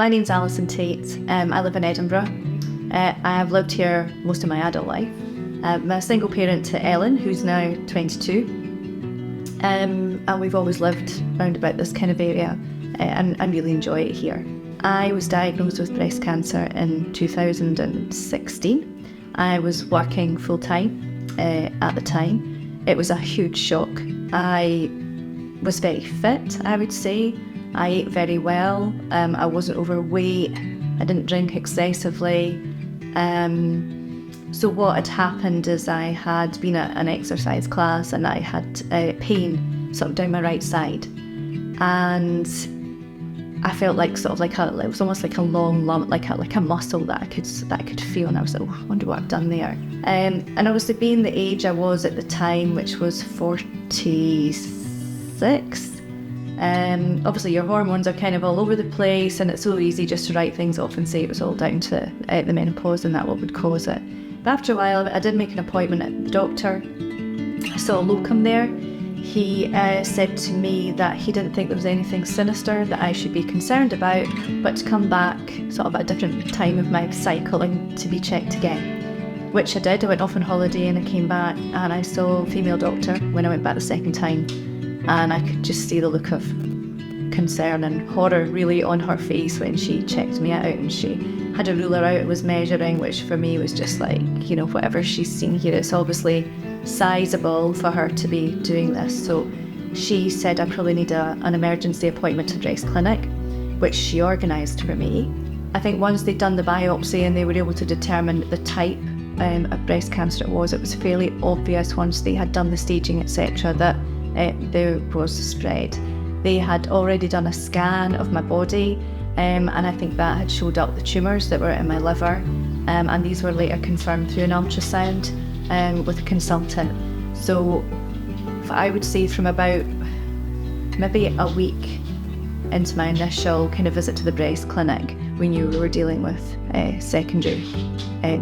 My name's Alison Tate. I live in Edinburgh. I have lived here most of my adult life. I'm a single parent to Ellen, who's now 22. And we've always lived round about this kind of area and really enjoy it here. I was diagnosed with breast cancer in 2016. I was working full-time at the time. It was a huge shock. I was very fit, I would say. I ate very well. I wasn't overweight. I didn't drink excessively. So what had happened is I had been at an exercise class and I had pain sort of down my right side, and I felt like it was almost like a long lump, like a muscle that I could feel, and I was like, oh, I wonder what I've done there. And obviously, being the age I was at the time, which was 46. Obviously your hormones are kind of all over the place, and it's so easy just to write things off and say it was all down to the menopause and that what would cause it. But after a while, I did make an appointment at the doctor. I saw a locum there. He said to me that he didn't think there was anything sinister that I should be concerned about, but to come back sort of at a different time of my cycle and to be checked again, which I did. I went off on holiday and I came back and I saw a female doctor when I went back the second time. And I could just see the look of concern and horror really on her face when she checked me out, and she had a ruler out and was measuring, which for me was just like, whatever she's seen here, it's obviously sizable for her to be doing this. So she said I probably need an emergency appointment to breast clinic, which she organised for me. I think once they'd done the biopsy and they were able to determine the type of breast cancer it was fairly obvious once they had done the staging, etc., that there was a spread. They had already done a scan of my body, and I think that had showed up the tumours that were in my liver, and these were later confirmed through an ultrasound with a consultant. So I would say from about maybe a week into my initial kind of visit to the breast clinic, we knew we were dealing with secondary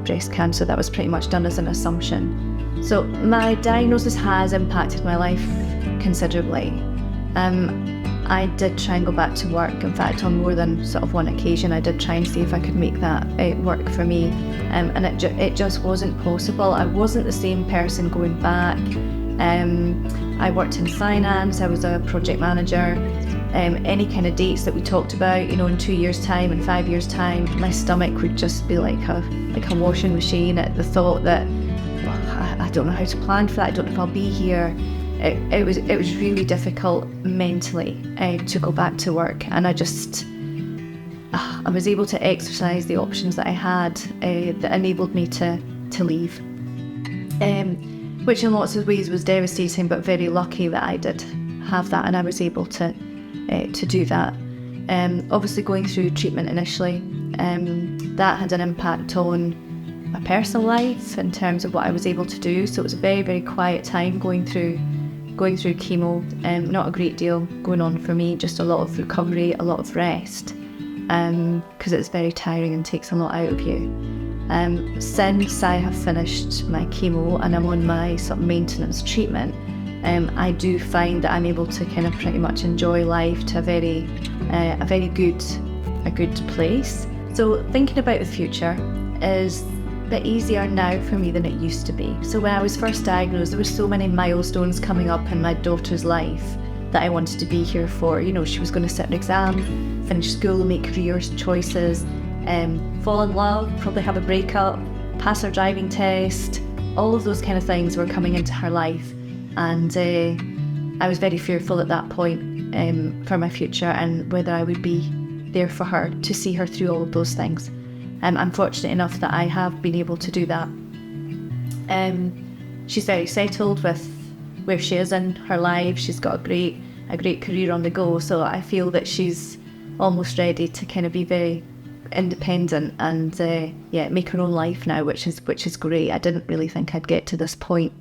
breast cancer. That was pretty much done as an assumption. So my diagnosis has impacted my life considerably. I did try and go back to work. In fact, on more than sort of one occasion, I did try and see if I could make that work for me, and it just wasn't possible. I wasn't the same person going back. I worked in finance. I was a project manager. Any kind of dates that we talked about, in 2 years' time and 5 years' time, my stomach would just be like a washing machine at the thought that, I don't know how to plan for that. I don't know if I'll be here. It was really difficult mentally to go back to work, and I was able to exercise the options that I had that enabled me to leave, which in lots of ways was devastating, but very lucky that I did have that and I was able to do that. Obviously, going through treatment initially, that had an impact on my personal life in terms of what I was able to do. So it was a very, very quiet time going through chemo. Not a great deal going on for me, just a lot of recovery, a lot of rest, because it's very tiring and takes a lot out of you. Since I have finished my chemo and I'm on my sort of maintenance treatment, I do find that I'm able to kind of pretty much enjoy life to a very good place. So thinking about the future is a bit easier now for me than it used to be. So when I was first diagnosed, there were so many milestones coming up in my daughter's life that I wanted to be here for. She was going to sit an exam, finish school, make career choices, fall in love, probably have a breakup, pass her driving test. All of those kind of things were coming into her life, and I was very fearful at that point for my future and whether I would be there for her to see her through all of those things. I'm fortunate enough that I have been able to do that. She's very settled with where she is in her life. She's got a great career on the go. So I feel that she's almost ready to kind of be very independent and make her own life now, which is great. I didn't really think I'd get to this point